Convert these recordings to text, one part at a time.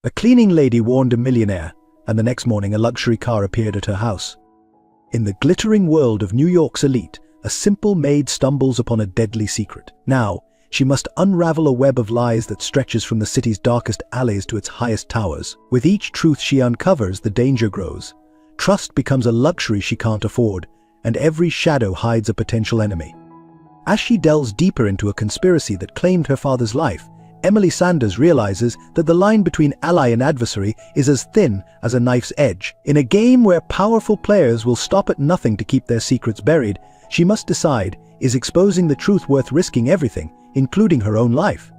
A cleaning lady warned a millionaire, and the next morning a luxury car appeared at her house. In the glittering world of New York's elite, a simple maid stumbles upon a deadly secret. Now, she must unravel a web of lies that stretches from the city's darkest alleys to its highest towers. With each truth she uncovers, the danger grows. Trust becomes a luxury she can't afford, and every shadow hides a potential enemy. As she delves deeper into a conspiracy that claimed her father's life, Emily Sanders realizes that the line between ally and adversary is as thin as a knife's edge. In a game where powerful players will stop at nothing to keep their secrets buried, she must decide, is exposing the truth worth risking everything, including her own life?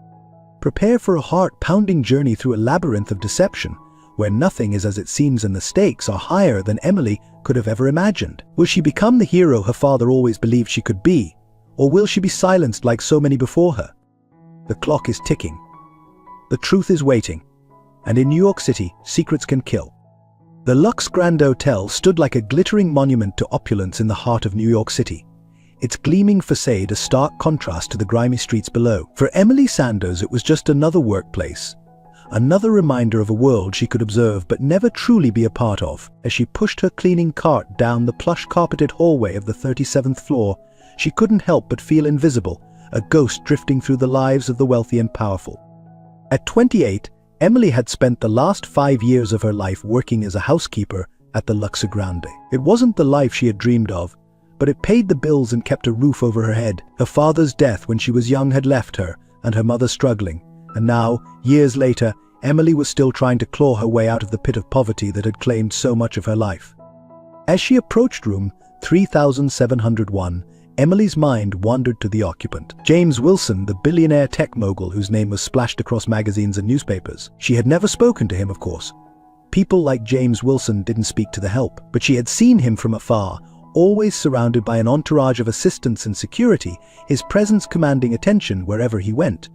Prepare for a heart-pounding journey through a labyrinth of deception, where nothing is as it seems and the stakes are higher than Emily could have ever imagined. Will she become the hero her father always believed she could be, or will she be silenced like so many before her? The clock is ticking. The truth is waiting. And in New York City, secrets can kill. The Lux Grand Hotel stood like a glittering monument to opulence in the heart of New York City, its gleaming facade a stark contrast to the grimy streets below. For Emily Sanders, it was just another workplace, another reminder of a world she could observe but never truly be a part of. As she pushed her cleaning cart down the plush carpeted hallway of the 37th floor, she couldn't help but feel invisible, a ghost drifting through the lives of the wealthy and powerful. At 28, Emily had spent the last 5 years of her life working as a housekeeper at the Luxe Grande. It wasn't the life she had dreamed of, but it paid the bills and kept a roof over her head. Her father's death when she was young had left her, and her mother struggling. And now, years later, Emily was still trying to claw her way out of the pit of poverty that had claimed so much of her life. As she approached room 3701, Emily's mind wandered to the occupant. James Wilson, the billionaire tech mogul whose name was splashed across magazines and newspapers. She had never spoken to him, of course. People like James Wilson didn't speak to the help, but she had seen him from afar, always surrounded by an entourage of assistants and security, his presence commanding attention wherever he went.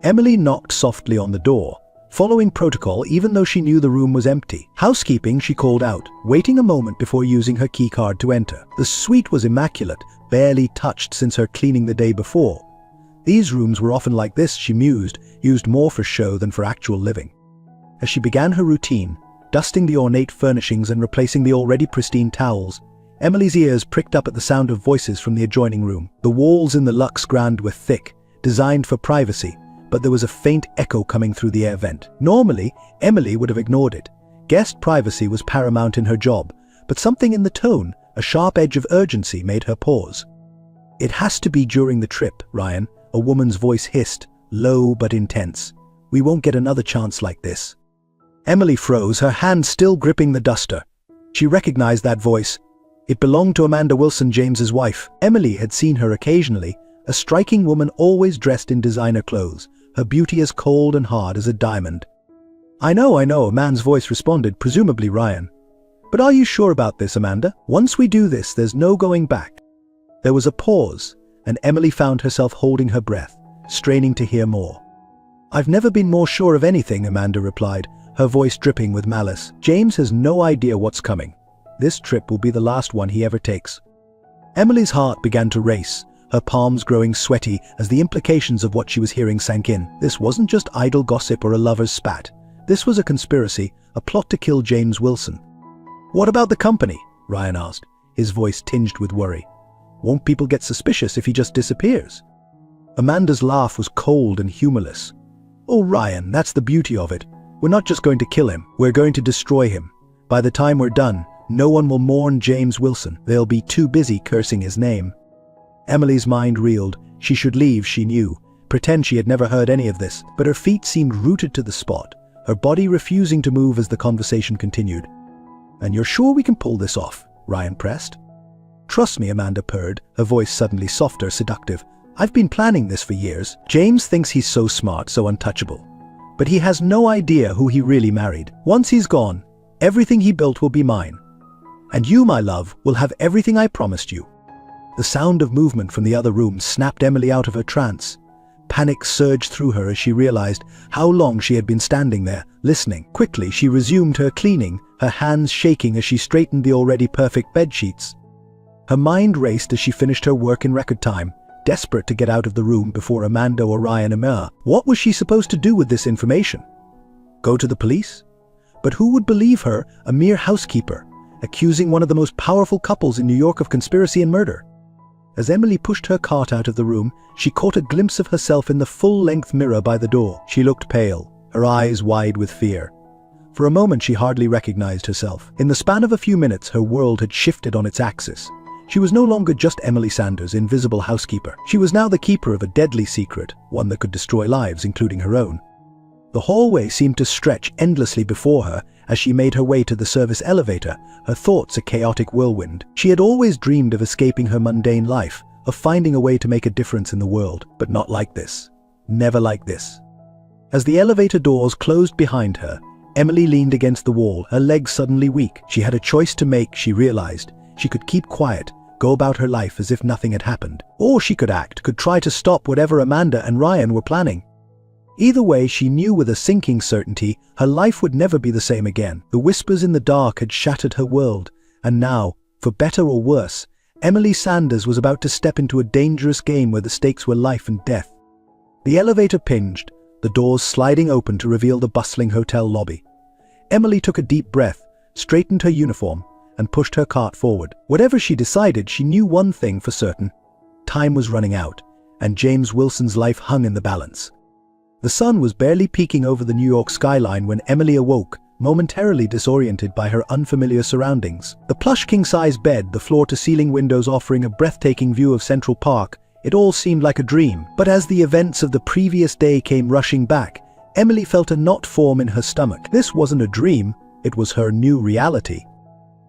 Emily knocked softly on the door, following protocol even though she knew the room was empty. Housekeeping, she called out, waiting a moment before using her key card to enter. The suite was immaculate, barely touched since her cleaning the day before. These rooms were often like this, she mused, used more for show than for actual living. As she began her routine, dusting the ornate furnishings and replacing the already pristine towels, Emily's ears pricked up at the sound of voices from the adjoining room. The walls in the Lux Grand were thick, designed for privacy, but there was a faint echo coming through the air vent. Normally, Emily would have ignored it. Guest privacy was paramount in her job, but something in the tone, a sharp edge of urgency, made her pause. "It has to be during the trip, Ryan," a woman's voice hissed, low but intense. "We won't get another chance like this." Emily froze, her hand still gripping the duster. She recognized that voice. It belonged to Amanda Wilson, James's wife. Emily had seen her occasionally, a striking woman always dressed in designer clothes, her beauty as cold and hard as a diamond. I know, a man's voice responded, presumably Ryan. "But are you sure about this, Amanda? Once we do this, there's no going back." There was a pause, and Emily found herself holding her breath, straining to hear more. "I've never been more sure of anything," Amanda replied, her voice dripping with malice. "James has no idea what's coming. This trip will be the last one he ever takes." Emily's heart began to race, her palms growing sweaty as the implications of what she was hearing sank in. This wasn't just idle gossip or a lover's spat. This was a conspiracy, a plot to kill James Wilson. "What about the company?" Ryan asked, his voice tinged with worry. "Won't people get suspicious if he just disappears?" Amanda's laugh was cold and humorless. "Oh, Ryan, that's the beauty of it. We're not just going to kill him, we're going to destroy him. By the time we're done, no one will mourn James Wilson. They'll be too busy cursing his name." Emily's mind reeled. She should leave, she knew, pretend she had never heard any of this, but her feet seemed rooted to the spot, her body refusing to move as the conversation continued. "And you're sure we can pull this off?" Ryan pressed. "Trust me," Amanda purred, her voice suddenly softer, seductive. "I've been planning this for years. James thinks he's so smart, so untouchable. But he has no idea who he really married. Once he's gone, everything he built will be mine. And you, my love, will have everything I promised you." The sound of movement from the other room snapped Emily out of her trance. Panic surged through her as she realized how long she had been standing there, listening. Quickly, she resumed her cleaning, her hands shaking as she straightened the already perfect bedsheets. Her mind raced as she finished her work in record time, desperate to get out of the room before Amanda or Ryan emerged. What was she supposed to do with this information? Go to the police? But who would believe her, a mere housekeeper, accusing one of the most powerful couples in New York of conspiracy and murder? As Emily pushed her cart out of the room, she caught a glimpse of herself in the full-length mirror by the door. She looked pale, her eyes wide with fear. For a moment she hardly recognized herself. In the span of a few minutes, her world had shifted on its axis. She was no longer just Emily Sanders, invisible housekeeper. She was now the keeper of a deadly secret, one that could destroy lives, including her own. The hallway seemed to stretch endlessly before her as she made her way to the service elevator, her thoughts a chaotic whirlwind. She had always dreamed of escaping her mundane life, of finding a way to make a difference in the world, but not like this. Never like this. As the elevator doors closed behind her, Emily leaned against the wall, her legs suddenly weak. She had a choice to make, she realized. She could keep quiet, go about her life as if nothing had happened. Or she could act, could try to stop whatever Amanda and Ryan were planning. Either way, she knew with a sinking certainty her life would never be the same again. The whispers in the dark had shattered her world, and now, for better or worse, Emily Sanders was about to step into a dangerous game where the stakes were life and death. The elevator pinged, the doors sliding open to reveal the bustling hotel lobby. Emily took a deep breath, straightened her uniform, and pushed her cart forward. Whatever she decided, she knew one thing for certain. Time was running out, and James Wilson's life hung in the balance. The sun was barely peeking over the New York skyline when Emily awoke, momentarily disoriented by her unfamiliar surroundings. The plush king-size bed, the floor-to-ceiling windows offering a breathtaking view of Central Park, it all seemed like a dream. But as the events of the previous day came rushing back, Emily felt a knot form in her stomach. This wasn't a dream, it was her new reality.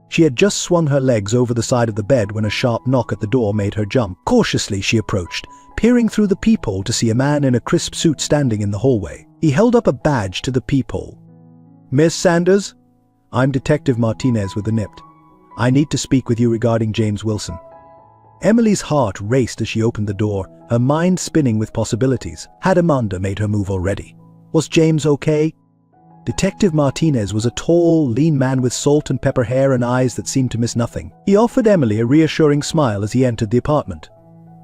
She had just swung her legs over the side of the bed when a sharp knock at the door made her jump. Cautiously she approached, peering through the peephole to see a man in a crisp suit standing in the hallway. He held up a badge to the peephole. "Miss Sanders? I'm Detective Martinez with the NIPT. I need to speak with you regarding James Wilson." Emily's heart raced as she opened the door, her mind spinning with possibilities. Had Amanda made her move already? Was James okay? Detective Martinez was a tall, lean man with salt and pepper hair and eyes that seemed to miss nothing. He offered Emily a reassuring smile as he entered the apartment.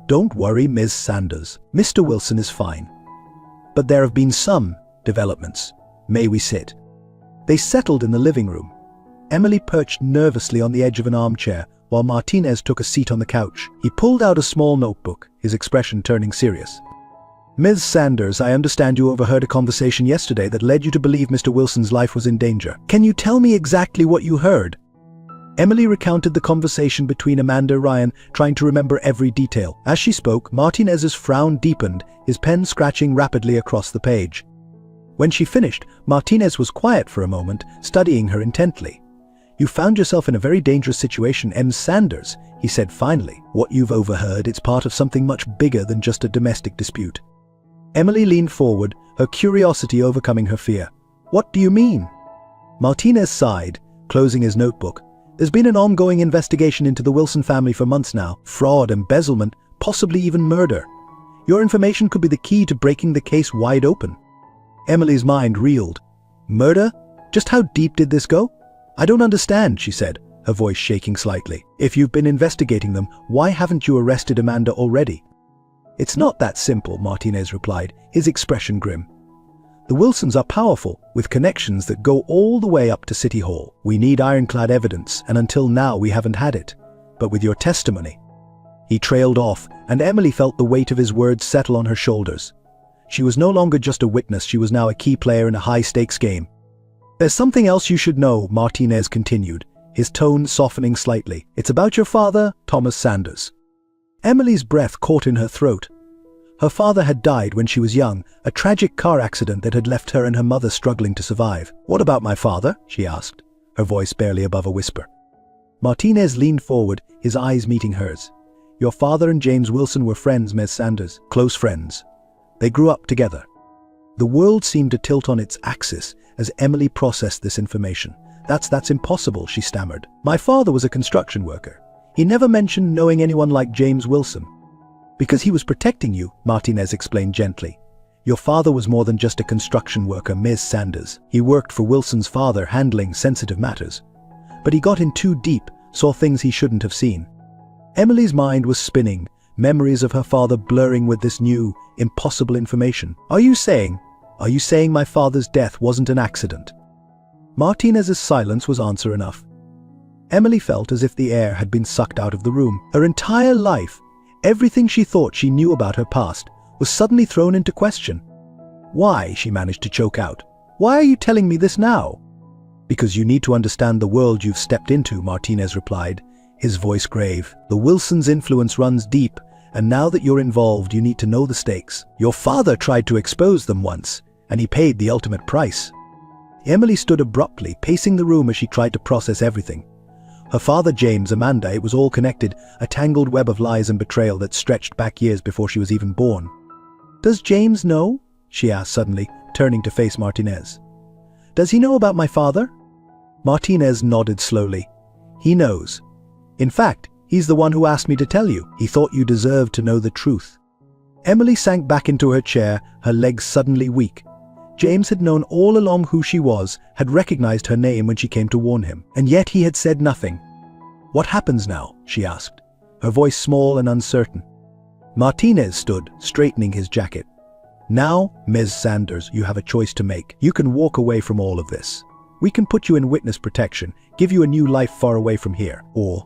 "Don't worry, Ms. Sanders. Mr. Wilson is fine. But there have been some developments. May we sit?" They settled in the living room. Emily perched nervously on the edge of an armchair, while Martinez took a seat on the couch. He pulled out a small notebook, his expression turning serious. "Ms. Sanders, I understand you overheard a conversation yesterday that led you to believe Mr. Wilson's life was in danger. Can you tell me exactly what you heard?" Emily recounted the conversation between Amanda and Ryan, trying to remember every detail. As she spoke, Martinez's frown deepened, his pen scratching rapidly across the page. When she finished, Martinez was quiet for a moment, studying her intently. "You found yourself in a very dangerous situation, Ms. Sanders," he said finally. "What you've overheard, it's part of something much bigger than just a domestic dispute." Emily leaned forward, her curiosity overcoming her fear. "What do you mean?" Martinez sighed, closing his notebook. "There's been an ongoing investigation into the Wilson family for months now. Fraud, embezzlement, possibly even murder. Your information could be the key to breaking the case wide open." Emily's mind reeled. "Murder? Just how deep did this go?" "I don't understand," she said, her voice shaking slightly. "If you've been investigating them, why haven't you arrested Amanda already?" "It's not that simple," Martinez replied, his expression grim. "The Wilsons are powerful, with connections that go all the way up to City Hall. We need ironclad evidence, and until now we haven't had it. But with your testimony..." He trailed off, and Emily felt the weight of his words settle on her shoulders. She was no longer just a witness, she was now a key player in a high-stakes game. "There's something else you should know," Martinez continued, his tone softening slightly. "It's about your father, Thomas Sanders." Emily's breath caught in her throat. Her father had died when she was young, a tragic car accident that had left her and her mother struggling to survive. "What about my father?" she asked, her voice barely above a whisper. Martinez leaned forward, his eyes meeting hers. "Your father and James Wilson were friends, Ms. Sanders. Close friends. They grew up together." The world seemed to tilt on its axis as Emily processed this information. That's impossible," she stammered. "My father was a construction worker. He never mentioned knowing anyone like James Wilson." "Because he was protecting you," Martinez explained gently. "Your father was more than just a construction worker, Ms. Sanders. He worked for Wilson's father, handling sensitive matters. But he got in too deep, saw things he shouldn't have seen." Emily's mind was spinning, memories of her father blurring with this new, impossible information. "Are you saying Are you saying my father's death wasn't an accident?" Martinez's silence was answer enough. Emily felt as if the air had been sucked out of the room. Her entire life, everything she thought she knew about her past, was suddenly thrown into question. "Why?" she managed to choke out. "Why are you telling me this now?" "Because you need to understand the world you've stepped into," Martinez replied, his voice grave. "The Wilsons' influence runs deep, and now that you're involved, you need to know the stakes. Your father tried to expose them once, and he paid the ultimate price." Emily stood abruptly, pacing the room as she tried to process everything. Her father, James, Amanda, it was all connected, a tangled web of lies and betrayal that stretched back years before she was even born. "Does James know?" she asked suddenly, turning to face Martinez. "Does he know about my father?" Martinez nodded slowly. "He knows. In fact, he's the one who asked me to tell you. He thought you deserved to know the truth." Emily sank back into her chair, her legs suddenly weak. James had known all along who she was, had recognized her name when she came to warn him, and yet he had said nothing. "What happens now?" she asked, her voice small and uncertain. Martinez stood, straightening his jacket. "Now, Ms. Sanders, you have a choice to make. You can walk away from all of this. We can put you in witness protection, give you a new life far away from here, or?"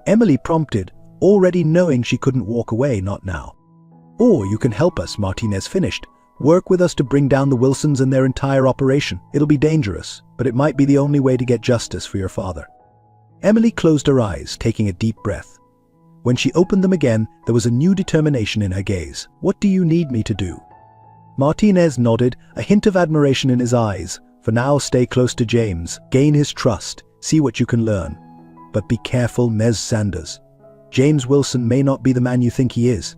Emily prompted, already knowing she couldn't walk away, not now. "Or you can help us," Martinez finished. "Work with us to bring down the Wilsons and their entire operation. It'll be dangerous, but it might be the only way to get justice for your father." Emily closed her eyes, taking a deep breath. When she opened them again, there was a new determination in her gaze. "What do you need me to do?" Martinez nodded, a hint of admiration in his eyes. "For now, stay close to James, gain his trust, see what you can learn. But be careful, Ms. Sanders. James Wilson may not be the man you think he is."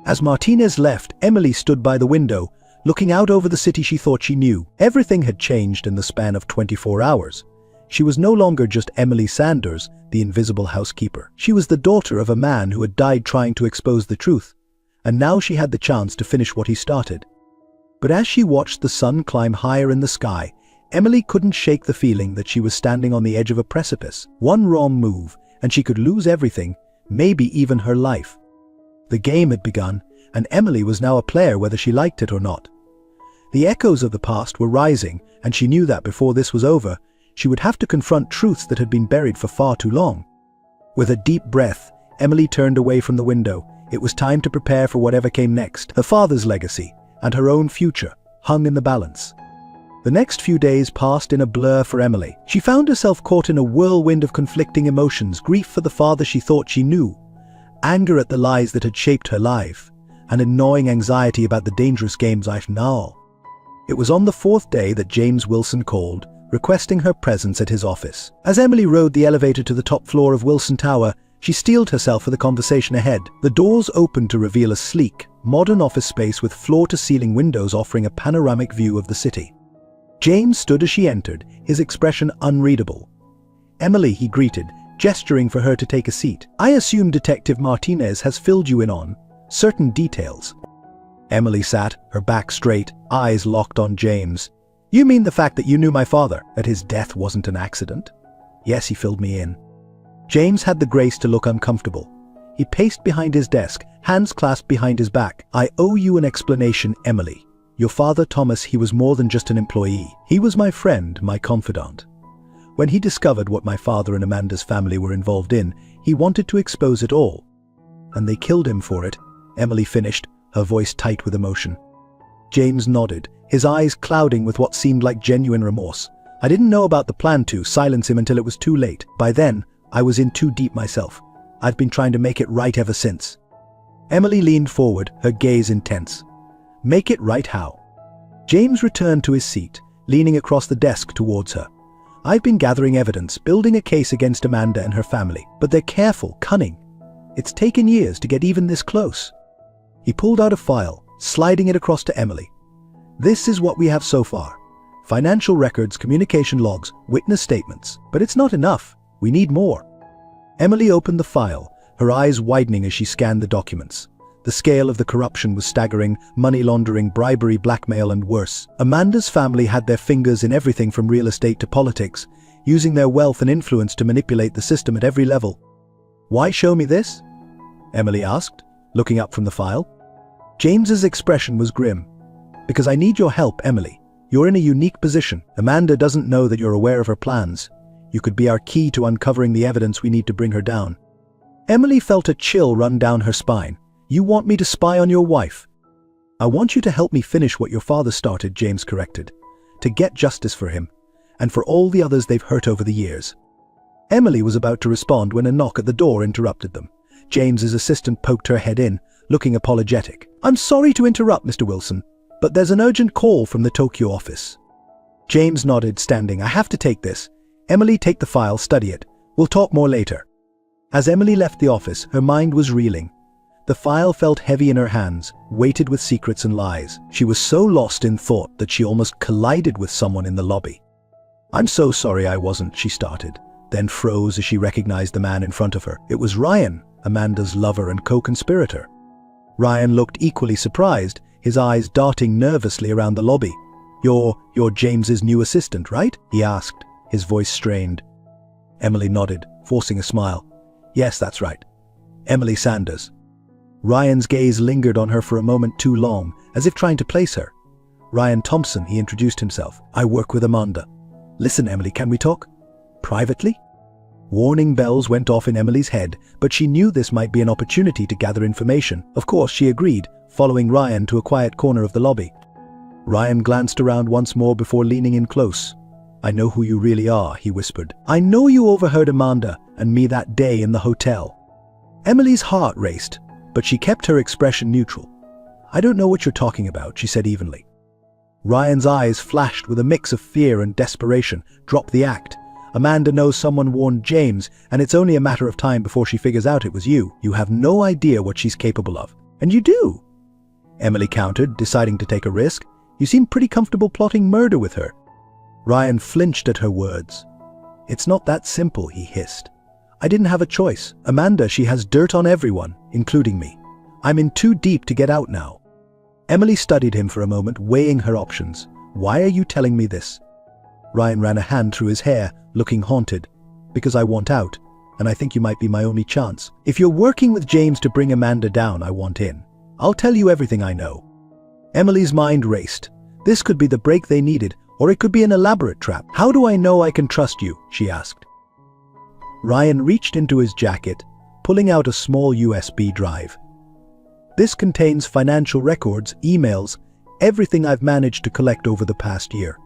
As Martinez left, Emily stood by the window, looking out over the city she thought she knew. Everything had changed in the span of 24 hours. She was no longer just Emily Sanders, the invisible housekeeper. She was the daughter of a man who had died trying to expose the truth, and now she had the chance to finish what he started. But as she watched the sun climb higher in the sky, Emily couldn't shake the feeling that she was standing on the edge of a precipice. One wrong move, and she could lose everything, maybe even her life. The game had begun, and Emily was now a player whether she liked it or not. The echoes of the past were rising, and she knew that before this was over, she would have to confront truths that had been buried for far too long. With a deep breath, Emily turned away from the window. It was time to prepare for whatever came next. Her father's legacy, and her own future, hung in the balance. The next few days passed in a blur for Emily. She found herself caught in a whirlwind of conflicting emotions, grief for the father she thought she knew, anger at the lies that had shaped her life, and a gnawing anxiety about the dangerous games I've now. It was on the 4th day that James Wilson called, requesting her presence at his office. As Emily rode the elevator to the top floor of Wilson Tower, she steeled herself for the conversation ahead. The doors opened to reveal a sleek, modern office space with floor-to-ceiling windows offering a panoramic view of the city. James stood as she entered, his expression unreadable. "Emily," he greeted, gesturing for her to take a seat. "I assume Detective Martinez has filled you in on certain details." Emily sat, her back straight, eyes locked on James. "You mean the fact that you knew my father, that his death wasn't an accident?" "Yes, he filled me in." James had the grace to look uncomfortable. He paced behind his desk, hands clasped behind his back. "I owe you an explanation, Emily. Your father, Thomas, he was more than just an employee. He was my friend, my confidant. When he discovered what my father and Amanda's family were involved in, he wanted to expose it all. And they killed him for it," Emily finished, her voice tight with emotion. James nodded, his eyes clouding with what seemed like genuine remorse. "I didn't know about the plan to silence him until it was too late. By then, I was in too deep myself. I've been trying to make it right ever since." Emily leaned forward, her gaze intense. "Make it right how?" James returned to his seat, leaning across the desk towards her. "I've been gathering evidence, building a case against Amanda and her family, but they're careful, cunning. It's taken years to get even this close." He pulled out a file, sliding it across to Emily. "This is what we have so far. Financial records, communication logs, witness statements. But it's not enough. We need more." Emily opened the file, her eyes widening as she scanned the documents. The scale of the corruption was staggering: money laundering, bribery, blackmail, and worse. Amanda's family had their fingers in everything from real estate to politics, using their wealth and influence to manipulate the system at every level. "Why show me this?" Emily asked, looking up from the file. James's expression was grim. "Because I need your help, Emily. You're in a unique position. Amanda doesn't know that you're aware of her plans. You could be our key to uncovering the evidence we need to bring her down." Emily felt a chill run down her spine. "You want me to spy on your wife?" "I want you to help me finish what your father started," James corrected. "To get justice for him, and for all the others they've hurt over the years." Emily was about to respond when a knock at the door interrupted them. James's assistant poked her head in, looking apologetic. "I'm sorry to interrupt, Mr. Wilson, but there's an urgent call from the Tokyo office." James nodded, standing. "I have to take this. Emily, take the file, study it. We'll talk more later." As Emily left the office, her mind was reeling. The file felt heavy in her hands, weighted with secrets and lies. She was so lost in thought that she almost collided with someone in the lobby. "I'm so sorry I wasn't," she started, then froze as she recognized the man in front of her. It was Ryan, Amanda's lover and co-conspirator. Ryan looked equally surprised, his eyes darting nervously around the lobby. You're James's new assistant, right?" he asked, his voice strained. Emily nodded, forcing a smile. "Yes, that's right. Emily Sanders." Ryan's gaze lingered on her for a moment too long, as if trying to place her. "Ryan Thompson," he introduced himself. "I work with Amanda." "Listen, Emily, can we talk? Privately?" Warning bells went off in Emily's head, but she knew this might be an opportunity to gather information. Of course, she agreed, following Ryan to a quiet corner of the lobby. Ryan glanced around once more before leaning in close. "I know who you really are," he whispered. "I know you overheard Amanda and me that day in the hotel." Emily's heart raced, but she kept her expression neutral. "I don't know what you're talking about," she said evenly. Ryan's eyes flashed with a mix of fear and desperation. "Drop the act. Amanda knows someone warned James, and it's only a matter of time before she figures out it was you. You have no idea what she's capable of." "And you do," Emily countered, deciding to take a risk. "You seem pretty comfortable plotting murder with her." Ryan flinched at her words. "It's not that simple," he hissed. "I didn't have a choice. Amanda, she has dirt on everyone, including me. I'm in too deep to get out now." Emily studied him for a moment, weighing her options. "Why are you telling me this?" Ryan ran a hand through his hair, looking haunted. "Because I want out, and I think you might be my only chance. If you're working with James to bring Amanda down, I want in. I'll tell you everything I know." Emily's mind raced. This could be the break they needed, or it could be an elaborate trap. "How do I know I can trust you?" she asked. Ryan reached into his jacket, pulling out a small USB drive. "This contains financial records, emails, everything I've managed to collect over the past year.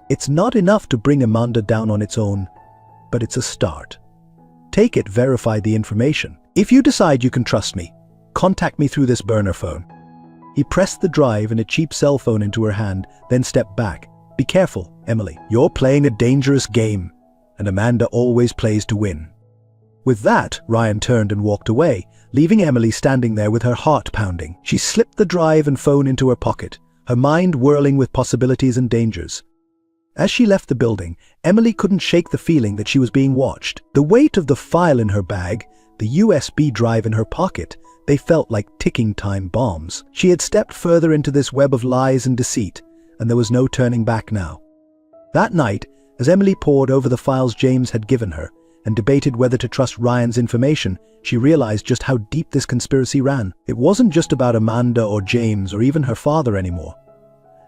It's not enough to bring Amanda down on its own, but it's a start. Take it, verify the information. If you decide you can trust me, contact me through this burner phone." He pressed the drive and a cheap cell phone into her hand, then stepped back. "Be careful, Emily. You're playing a dangerous game, and Amanda always plays to win." With that, Ryan turned and walked away, leaving Emily standing there with her heart pounding. She slipped the drive and phone into her pocket, her mind whirling with possibilities and dangers. As she left the building, Emily couldn't shake the feeling that she was being watched. The weight of the file in her bag, the USB drive in her pocket, they felt like ticking time bombs. She had stepped further into this web of lies and deceit, and there was no turning back now. That night, as Emily pored over the files James had given her and debated whether to trust Ryan's information, she realized just how deep this conspiracy ran. It wasn't just about Amanda or James or even her father anymore.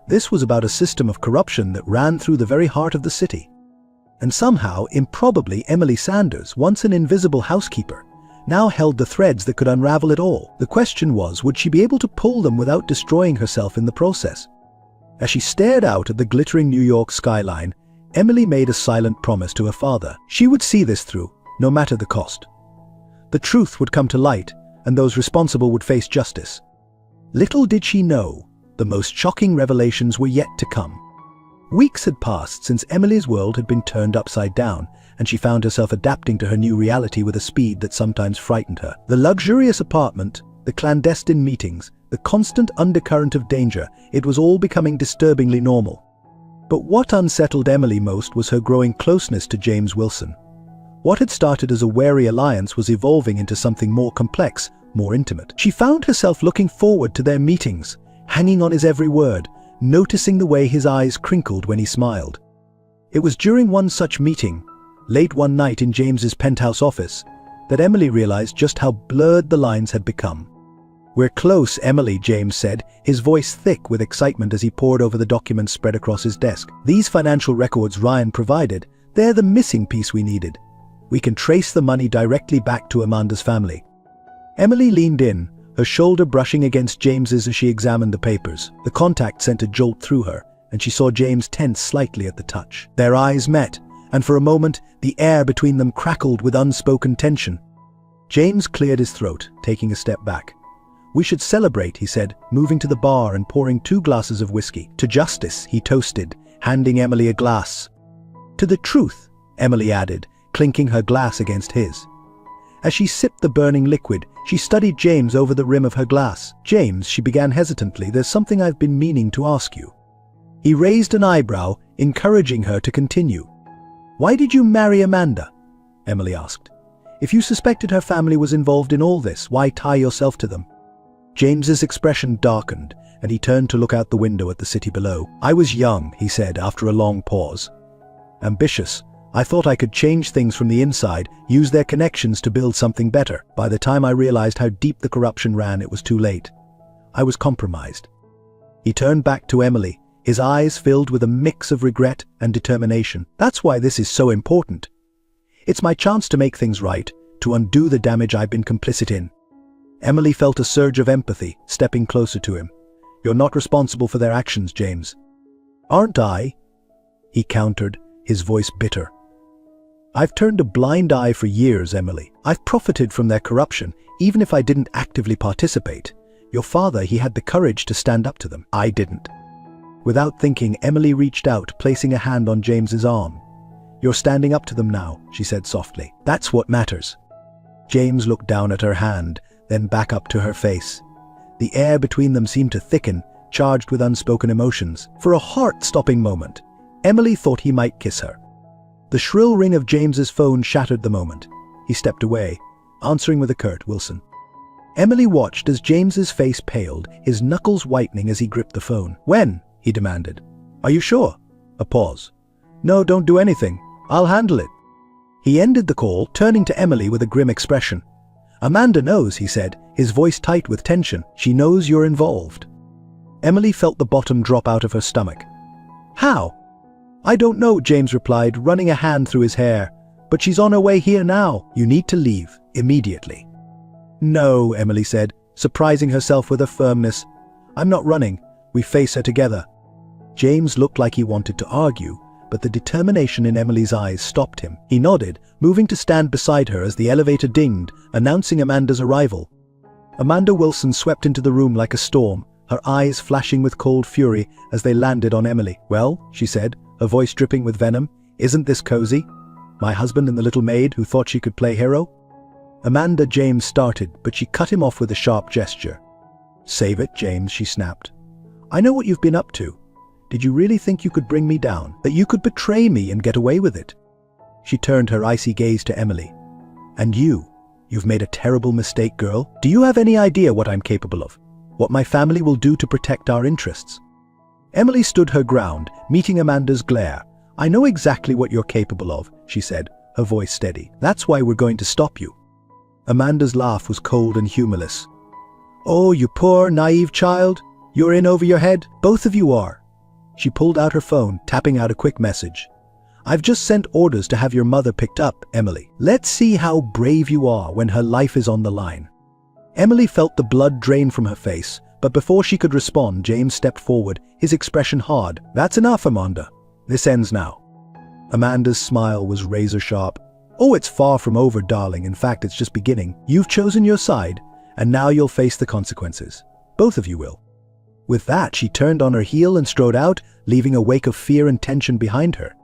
This was about a system of corruption that ran through the very heart of the city. And somehow, improbably, Emily Sanders, once an invisible housekeeper, now held the threads that could unravel it all. The question was, would she be able to pull them without destroying herself in the process? As she stared out at the glittering New York skyline, Emily made a silent promise to her father. She would see this through, no matter the cost. The truth would come to light, and those responsible would face justice. Little did she know, the most shocking revelations were yet to come. Weeks had passed since Emily's world had been turned upside down, and she found herself adapting to her new reality with a speed that sometimes frightened her. The luxurious apartment, the clandestine meetings, the constant undercurrent of danger, it was all becoming disturbingly normal. But what unsettled Emily most was her growing closeness to James Wilson. What had started as a wary alliance was evolving into something more complex, more intimate. She found herself looking forward to their meetings, hanging on his every word, noticing the way his eyes crinkled when he smiled. It was during one such meeting, late one night in James's penthouse office, that Emily realized just how blurred the lines had become. "We're close, Emily," James said, his voice thick with excitement as he pored over the documents spread across his desk. "These financial records Ryan provided, they're the missing piece we needed. We can trace the money directly back to Amanda's family." Emily leaned in, her shoulder brushing against James's as she examined the papers. The contact sent a jolt through her, and she saw James tense slightly at the touch. Their eyes met, and for a moment, the air between them crackled with unspoken tension. James cleared his throat, taking a step back. "We should celebrate," he said, moving to the bar and pouring 2 glasses of whiskey. "To justice," he toasted, handing Emily a glass. "To the truth," Emily added, clinking her glass against his. As she sipped the burning liquid, she studied James over the rim of her glass. "James," she began hesitantly, "there's something I've been meaning to ask you." He raised an eyebrow, encouraging her to continue. "Why did you marry Amanda?" Emily asked. "If you suspected her family was involved in all this, why tie yourself to them?" James's expression darkened, and he turned to look out the window at the city below. "I was young," he said after a long pause. "Ambitious. I thought I could change things from the inside, use their connections to build something better. By the time I realized how deep the corruption ran, it was too late. I was compromised." He turned back to Emily, his eyes filled with a mix of regret and determination. "That's why this is so important. It's my chance to make things right, to undo the damage I've been complicit in." Emily felt a surge of empathy, stepping closer to him. "You're not responsible for their actions, James." "Aren't I?" he countered, his voice bitter. "I've turned a blind eye for years, Emily. I've profited from their corruption, even if I didn't actively participate. Your father, he had the courage to stand up to them. I didn't." Without thinking, Emily reached out, placing a hand on James's arm. "You're standing up to them now," she said softly. "That's what matters." James looked down at her hand, then back up to her face. The air between them seemed to thicken, charged with unspoken emotions. For a heart-stopping moment, Emily thought he might kiss her. The shrill ring of James's phone shattered the moment. He stepped away, answering with a curt "Wilson." Emily watched as James's face paled, his knuckles whitening as he gripped the phone. "When?" he demanded. "Are you sure?" A pause. "No, don't do anything. I'll handle it." He ended the call, turning to Emily with a grim expression. "Amanda knows," he said, his voice tight with tension. "She knows you're involved." Emily felt the bottom drop out of her stomach. "How?" "I don't know," James replied, running a hand through his hair. "But she's on her way here now. You need to leave, immediately." "No," Emily said, surprising herself with her firmness. "I'm not running. We face her together." James looked like he wanted to argue, but the determination in Emily's eyes stopped him. He nodded, moving to stand beside her as the elevator dinged, announcing Amanda's arrival. Amanda Wilson swept into the room like a storm, her eyes flashing with cold fury as they landed on Emily. "Well," she said, her voice dripping with venom, "isn't this cozy? My husband and the little maid who thought she could play hero?" James started, but she cut him off with a sharp gesture. "Save it, James," she snapped. "I know what you've been up to. Did you really think you could bring me down? That you could betray me and get away with it?" She turned her icy gaze to Emily. "And you've made a terrible mistake, girl. Do you have any idea what I'm capable of? What my family will do to protect our interests?" Emily stood her ground, meeting Amanda's glare. "I know exactly what you're capable of," she said, her voice steady. "That's why we're going to stop you." Amanda's laugh was cold and humorless. "Oh, you poor, naive child. You're in over your head. Both of you are." She pulled out her phone, tapping out a quick message. "I've just sent orders to have your mother picked up, Emily. Let's see how brave you are when her life is on the line." Emily felt the blood drain from her face, but before she could respond, James stepped forward, his expression hard. "That's enough, Amanda. This ends now." Amanda's smile was razor sharp. "Oh, it's far from over, darling. In fact, it's just beginning. You've chosen your side, and now you'll face the consequences. Both of you will." With that, she turned on her heel and strode out, leaving a wake of fear and tension behind her.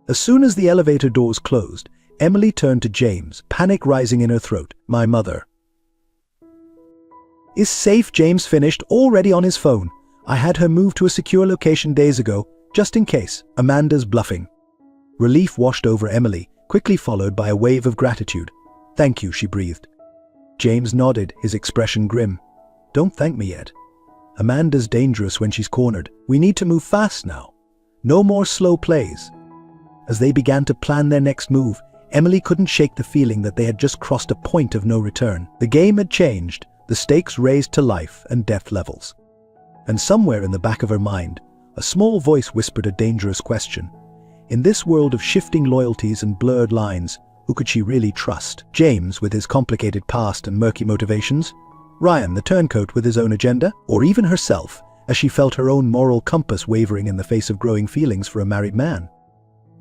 As soon as the elevator doors closed, Emily turned to James, panic rising in her throat. "My mother is safe," James finished, already on his phone. "I had her moved to a secure location days ago, just in case." Amanda's bluffing. Relief washed over Emily, quickly followed by a wave of gratitude. "Thank you," she breathed. James nodded, his expression grim. "Don't thank me yet. Amanda's dangerous when she's cornered. We need to move fast now. No more slow plays." As they began to plan their next move, Emily couldn't shake the feeling that they had just crossed a point of no return. The game had changed, the stakes raised to life and death levels. And somewhere in the back of her mind, a small voice whispered a dangerous question. In this world of shifting loyalties and blurred lines, who could she really trust? James, with his complicated past and murky motivations? Ryan, the turncoat with his own agenda? Or even herself, as she felt her own moral compass wavering in the face of growing feelings for a married man?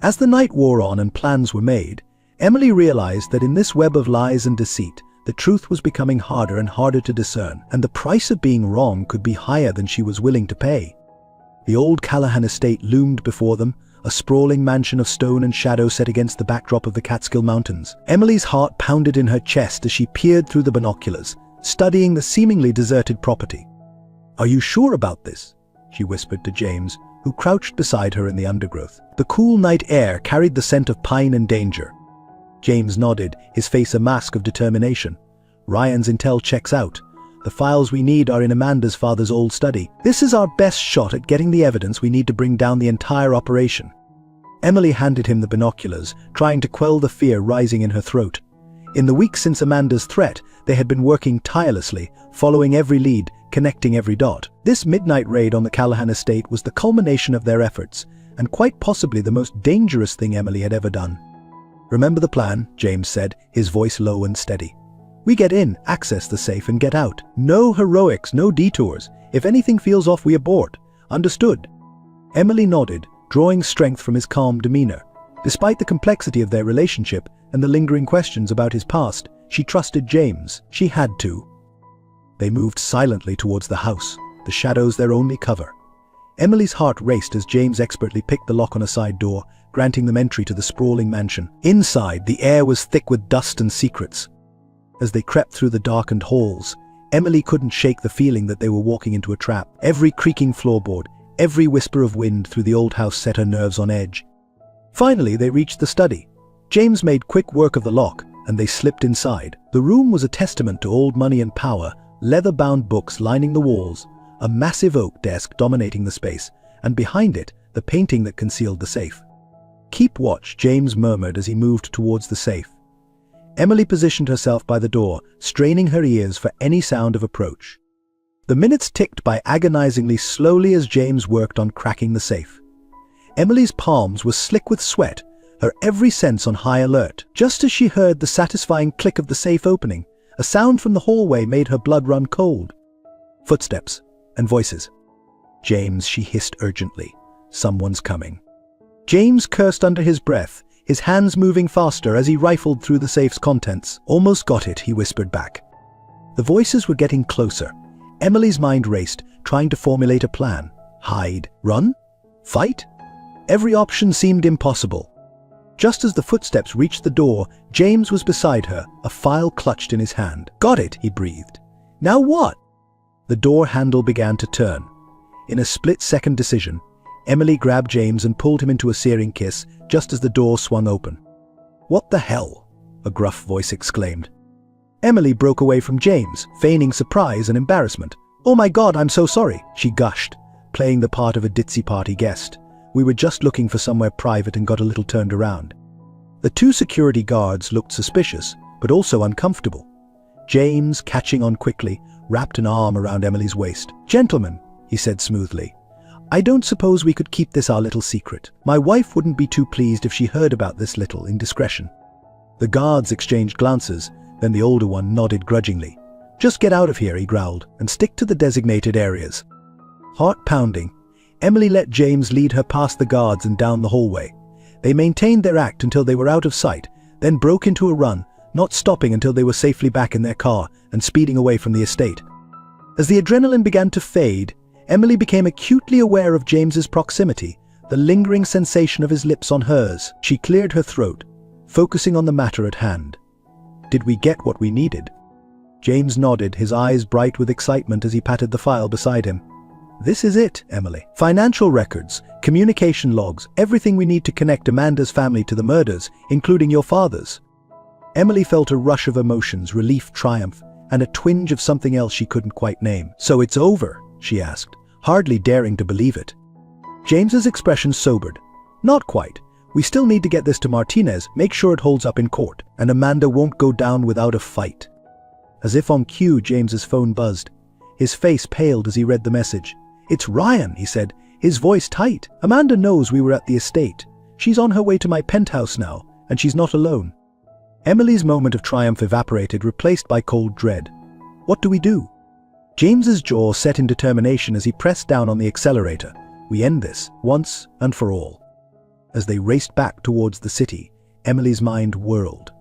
As the night wore on and plans were made, Emily realized that in this web of lies and deceit, the truth was becoming harder and harder to discern, and the price of being wrong could be higher than she was willing to pay. The old Callahan estate loomed before them, a sprawling mansion of stone and shadow set against the backdrop of the Catskill Mountains. Emily's heart pounded in her chest as she peered through the binoculars, studying the seemingly deserted property. "Are you sure about this?" she whispered to James, who crouched beside her in the undergrowth. The cool night air carried the scent of pine and danger. James nodded, his face a mask of determination. "Ryan's intel checks out. The files we need are in Amanda's father's old study. This is our best shot at getting the evidence we need to bring down the entire operation." Emily handed him the binoculars, trying to quell the fear rising in her throat. In the weeks since Amanda's threat, they had been working tirelessly, following every lead, connecting every dot. This midnight raid on the Callahan estate was the culmination of their efforts, and quite possibly the most dangerous thing Emily had ever done. "Remember the plan," James said, his voice low and steady. "We get in, access the safe, and get out. No heroics, no detours. If anything feels off, we abort. Understood?" Emily nodded, drawing strength from his calm demeanor. Despite the complexity of their relationship and the lingering questions about his past, she trusted James. She had to. They moved silently towards the house, the shadows their only cover. Emily's heart raced as James expertly picked the lock on a side door, granting them entry to the sprawling mansion. Inside, the air was thick with dust and secrets. As they crept through the darkened halls, Emily couldn't shake the feeling that they were walking into a trap. Every creaking floorboard, every whisper of wind through the old house set her nerves on edge. Finally, they reached the study. James made quick work of the lock, and they slipped inside. The room was a testament to old money and power, leather-bound books lining the walls, a massive oak desk dominating the space, and behind it, the painting that concealed the safe. "Keep watch," James murmured as he moved towards the safe. Emily positioned herself by the door, straining her ears for any sound of approach. The minutes ticked by agonizingly slowly as James worked on cracking the safe. Emily's palms were slick with sweat, her every sense on high alert. Just as she heard the satisfying click of the safe opening, a sound from the hallway made her blood run cold. Footsteps and voices. "James," she hissed urgently. "Someone's coming." James cursed under his breath, his hands moving faster as he rifled through the safe's contents. "Almost got it," he whispered back. The voices were getting closer. Emily's mind raced, trying to formulate a plan. Hide? Run? Fight? Every option seemed impossible. Just as the footsteps reached the door, James was beside her, a file clutched in his hand. "Got it," he breathed. "Now what?" The door handle began to turn. In a split-second decision, Emily grabbed James and pulled him into a searing kiss just as the door swung open. "What the hell?" a gruff voice exclaimed. Emily broke away from James, feigning surprise and embarrassment. "Oh my God, I'm so sorry," she gushed, playing the part of a ditzy party guest. "We were just looking for somewhere private and got a little turned around." The two security guards looked suspicious, but also uncomfortable. James, catching on quickly, wrapped an arm around Emily's waist. "Gentlemen," he said smoothly, "I don't suppose we could keep this our little secret. My wife wouldn't be too pleased if she heard about this little indiscretion." The guards exchanged glances, then the older one nodded grudgingly. "Just get out of here," he growled, "and stick to the designated areas." Heart pounding, Emily let James lead her past the guards and down the hallway. They maintained their act until they were out of sight, then broke into a run, not stopping until they were safely back in their car and speeding away from the estate. As the adrenaline began to fade, Emily became acutely aware of James's proximity, the lingering sensation of his lips on hers. She cleared her throat, focusing on the matter at hand. "Did we get what we needed?" James nodded, his eyes bright with excitement as he patted the file beside him. "This is it, Emily. Financial records, communication logs, everything we need to connect Amanda's family to the murders, including your father's." Emily felt a rush of emotions, relief, triumph, and a twinge of something else she couldn't quite name. "So it's over?" she asked, hardly daring to believe it. James's expression sobered. "Not quite. We still need to get this to Martinez, make sure it holds up in court, and Amanda won't go down without a fight." As if on cue, James's phone buzzed. His face paled as he read the message. "It's Ryan," he said, his voice tight. "Amanda knows we were at the estate. She's on her way to my penthouse now, and she's not alone." Emily's moment of triumph evaporated, replaced by cold dread. What do we do? James's jaw set in determination as he pressed down on the accelerator. We end this, once and for all. As they raced back towards the city, Emily's mind whirled.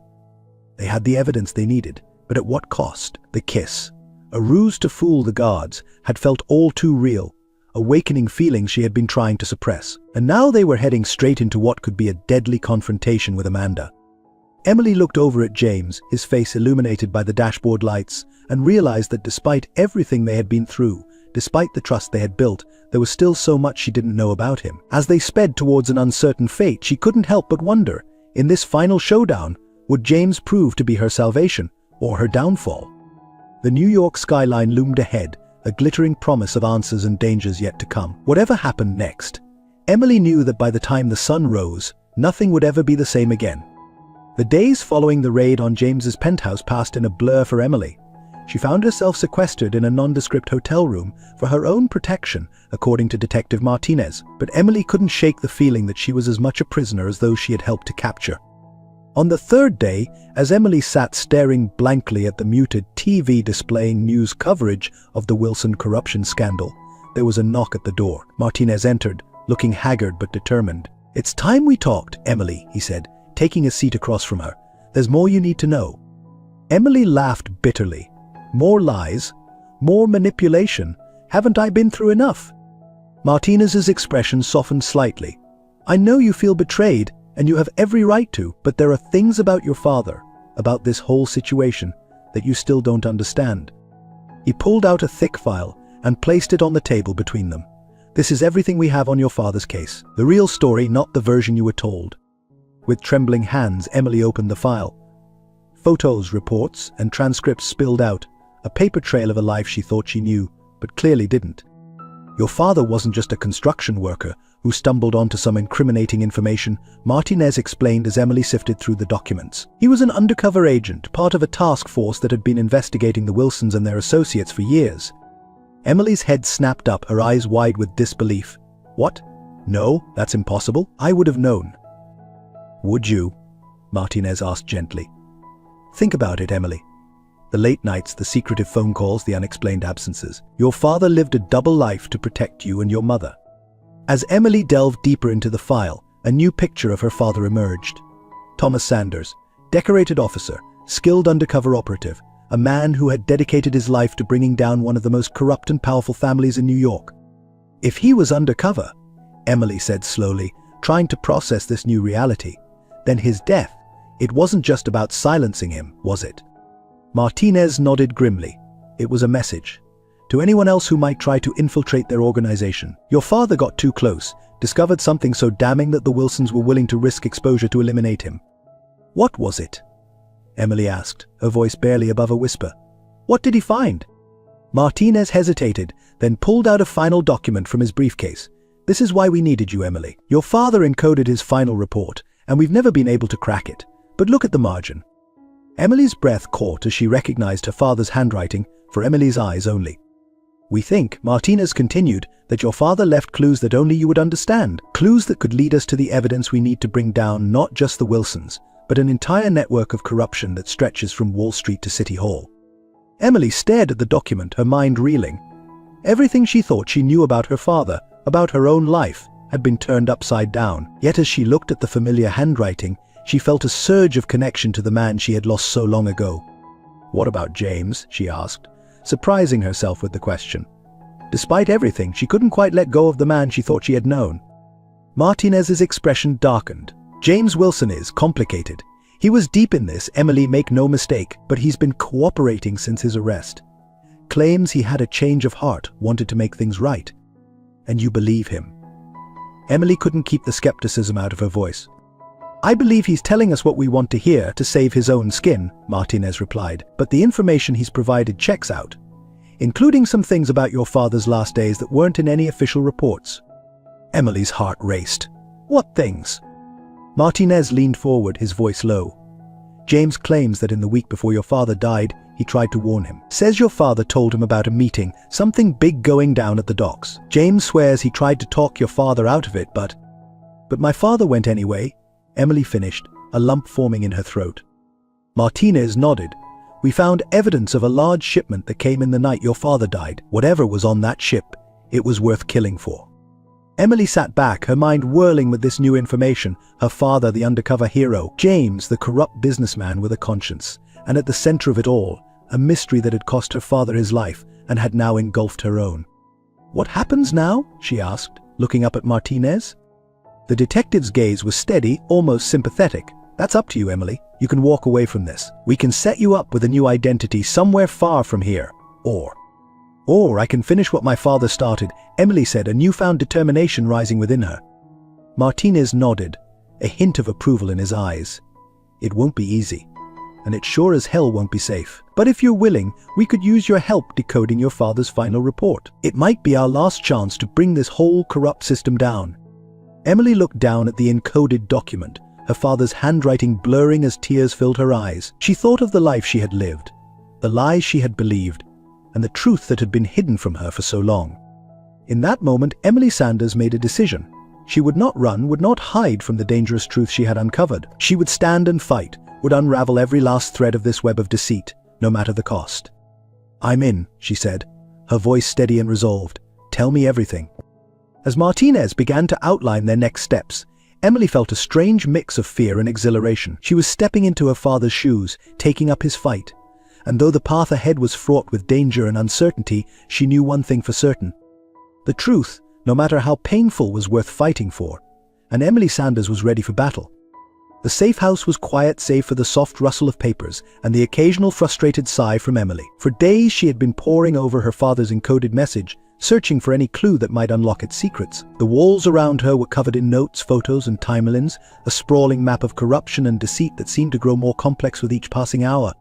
They had the evidence they needed, but at what cost? The kiss, a ruse to fool the guards, had felt all too real, awakening feelings she had been trying to suppress. And now they were heading straight into what could be a deadly confrontation with Amanda. Emily looked over at James, his face illuminated by the dashboard lights, and realized that despite everything they had been through, despite the trust they had built, there was still so much she didn't know about him. As they sped towards an uncertain fate, she couldn't help but wonder, in this final showdown, would James prove to be her salvation or her downfall? The New York skyline loomed ahead, a glittering promise of answers and dangers yet to come. Whatever happened next, Emily knew that by the time the sun rose, nothing would ever be the same again. The days following the raid on James's penthouse passed in a blur for Emily. She found herself sequestered in a nondescript hotel room for her own protection, according to Detective Martinez. But Emily couldn't shake the feeling that she was as much a prisoner as those she had helped to capture. On the third day, as Emily sat staring blankly at the muted TV displaying news coverage of the Wilson corruption scandal, there was a knock at the door. Martinez entered, looking haggard but determined. "It's time we talked, Emily," he said, taking a seat across from her. "There's more you need to know." Emily laughed bitterly. "More lies? More manipulation? Haven't I been through enough?" Martinez's expression softened slightly. "I know you feel betrayed, and you have every right to, but there are things about your father, about this whole situation, that you still don't understand." He pulled out a thick file and placed it on the table between them. "This is everything we have on your father's case. The real story, not the version you were told." With trembling hands, Emily opened the file. Photos, reports, and transcripts spilled out, a paper trail of a life she thought she knew, but clearly didn't. "Your father wasn't just a construction worker who stumbled onto some incriminating information," Martinez explained as Emily sifted through the documents. "He was an undercover agent, part of a task force that had been investigating the Wilsons and their associates for years." Emily's head snapped up, her eyes wide with disbelief. "What? No, that's impossible. I would have known." "Would you?" Martinez asked gently. "Think about it, Emily. The late nights, the secretive phone calls, the unexplained absences. Your father lived a double life to protect you and your mother." As Emily delved deeper into the file, a new picture of her father emerged. Thomas Sanders, decorated officer, skilled undercover operative, a man who had dedicated his life to bringing down one of the most corrupt and powerful families in New York. If he was undercover, Emily said slowly, trying to process this new reality, then his death, it wasn't just about silencing him, was it? Martinez nodded grimly. It was a message to anyone else who might try to infiltrate their organization. Your father got too close, discovered something so damning that the Wilsons were willing to risk exposure to eliminate him. "What was it?" Emily asked, her voice barely above a whisper. "What did he find?" Martinez hesitated, then pulled out a final document from his briefcase. "This is why we needed you, Emily. Your father encoded his final report, and we've never been able to crack it. But look at the margin." Emily's breath caught as she recognized her father's handwriting, for Emily's eyes only. "We think," Martinez continued, "that your father left clues that only you would understand. Clues that could lead us to the evidence we need to bring down not just the Wilsons, but an entire network of corruption that stretches from Wall Street to City Hall." Emily stared at the document, her mind reeling. Everything she thought she knew about her father, about her own life, had been turned upside down. Yet as she looked at the familiar handwriting, she felt a surge of connection to the man she had lost so long ago. "What about James?" she asked, surprising herself with the question. Despite everything, she couldn't quite let go of the man she thought she had known. Martinez's expression darkened. "James Wilson is complicated. He was deep in this, Emily, make no mistake, but he's been cooperating since his arrest. Claims he had a change of heart, wanted to make things right. And you believe him?" Emily couldn't keep the skepticism out of her voice. "I believe he's telling us what we want to hear to save his own skin," Martinez replied, "but the information he's provided checks out, including some things about your father's last days that weren't in any official reports." Emily's heart raced. "What things?" Martinez leaned forward, his voice low. "James claims that in the week before your father died, he tried to warn him. Says your father told him about a meeting, something big going down at the docks. James swears he tried to talk your father out of it, but my father went anyway, Emily finished, a lump forming in her throat. Martinez nodded. We found evidence of a large shipment that came in the night your father died. Whatever was on that ship, it was worth killing for. Emily sat back, her mind whirling with this new information. Her father, the undercover hero. James, the corrupt businessman with a conscience. And at the center of it all, a mystery that had cost her father his life and had now engulfed her own. What happens now? She asked, looking up at Martinez. The detective's gaze was steady, almost sympathetic. That's up to you, Emily. You can walk away from this. We can set you up with a new identity somewhere far from here. Or I can finish what my father started, Emily said, a newfound determination rising within her. Martinez nodded, a hint of approval in his eyes. It won't be easy, and it sure as hell won't be safe. But if you're willing, we could use your help decoding your father's final report. It might be our last chance to bring this whole corrupt system down. Emily looked down at the encoded document, her father's handwriting blurring as tears filled her eyes. She thought of the life she had lived, the lies she had believed, and the truth that had been hidden from her for so long. In that moment, Emily Sanders made a decision. She would not run, would not hide from the dangerous truth she had uncovered. She would stand and fight, would unravel every last thread of this web of deceit, no matter the cost. I'm in, she said, her voice steady and resolved. Tell me everything. As Martinez began to outline their next steps, Emily felt a strange mix of fear and exhilaration. She was stepping into her father's shoes, taking up his fight. And though the path ahead was fraught with danger and uncertainty, she knew one thing for certain. The truth, no matter how painful, was worth fighting for. And Emily Sanders was ready for battle. The safe house was quiet save for the soft rustle of papers and the occasional frustrated sigh from Emily. For days she had been poring over her father's encoded message, searching for any clue that might unlock its secrets. The walls around her were covered in notes, photos, and timelines, a sprawling map of corruption and deceit that seemed to grow more complex with each passing hour.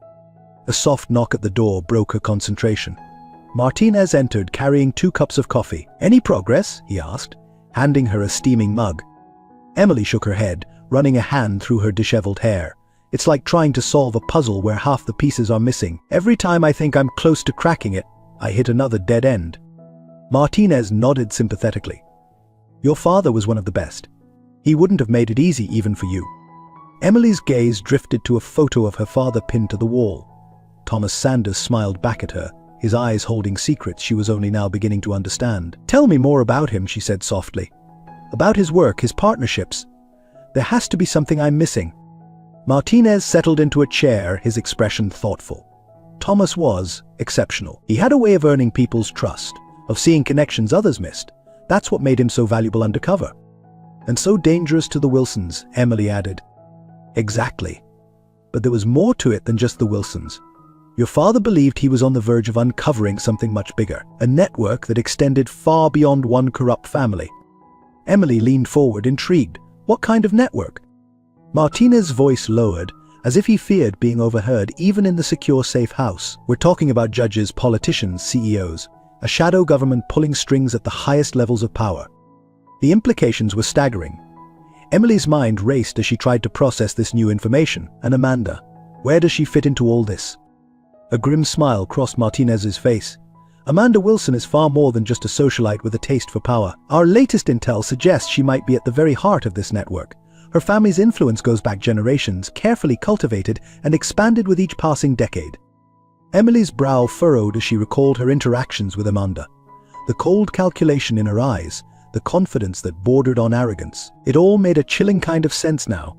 A soft knock at the door broke her concentration. Martinez entered, carrying 2 cups of coffee. Any progress? He asked, handing her a steaming mug. Emily shook her head, running a hand through her disheveled hair. It's like trying to solve a puzzle where half the pieces are missing. Every time I think I'm close to cracking it, I hit another dead end. Martinez nodded sympathetically. Your father was one of the best. He wouldn't have made it easy even for you. Emily's gaze drifted to a photo of her father pinned to the wall. Thomas Sanders smiled back at her, his eyes holding secrets she was only now beginning to understand. Tell me more about him, she said softly. About his work, his partnerships. There has to be something I'm missing. Martinez settled into a chair, his expression thoughtful. Thomas was exceptional. He had a way of earning people's trust, of seeing connections others missed. That's what made him so valuable undercover. And so dangerous to the Wilsons, Emily added. Exactly. But there was more to it than just the Wilsons. Your father believed he was on the verge of uncovering something much bigger, a network that extended far beyond one corrupt family. Emily leaned forward, intrigued. What kind of network? Martinez's voice lowered, as if he feared being overheard even in the secure safe house. We're talking about judges, politicians, CEOs, a shadow government pulling strings at the highest levels of power. The implications were staggering. Emily's mind raced as she tried to process this new information. And Amanda, where does she fit into all this? A grim smile crossed Martinez's face. Amanda Wilson is far more than just a socialite with a taste for power. Our latest intel suggests she might be at the very heart of this network. Her family's influence goes back generations, carefully cultivated and expanded with each passing decade. Emily's brow furrowed as she recalled her interactions with Amanda. The cold calculation in her eyes, the confidence that bordered on arrogance. It all made a chilling kind of sense now.